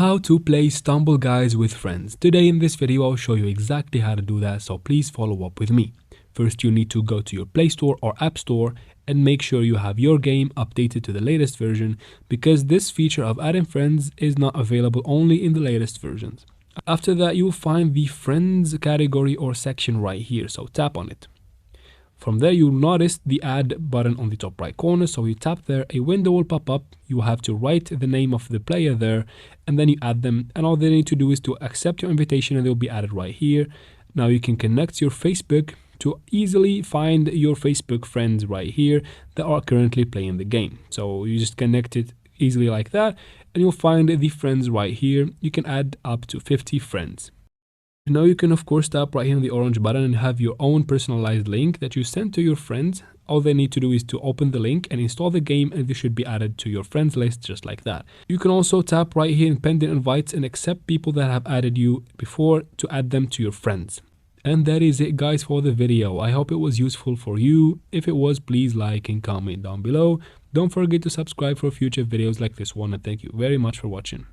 How to play Stumble Guys with friends. Today in this video I'll show you exactly how to do that, so please follow up with me. First you need to go to your Play Store or App Store and make sure you have your game updated to the latest version, because this feature of adding friends is not available only in the latest versions. After that you will find the friends category or section right here, so tap on it. From there you'll notice the add button on the top right corner, so you tap there, a window will pop up, you have to write the name of the player there and then you add them, and all they need to do is to accept your invitation and they'll be added right here. Now you can connect your Facebook to easily find your Facebook friends right here that are currently playing the game. So you just connect it easily like that and you'll find the friends right here. You can add up to 50 friends. Now you can of course tap right here on the orange button and have your own personalized link that you send to your friends. All they need to do is to open the link and install the game, and they should be added to your friends list just like that. You can also tap right here in pending invites and accept people that have added you before to add them to your friends. And that is it guys for the video. I hope it was useful for you. If it was, please like and comment down below. Don't forget to subscribe for future videos like this one, and thank you very much for watching.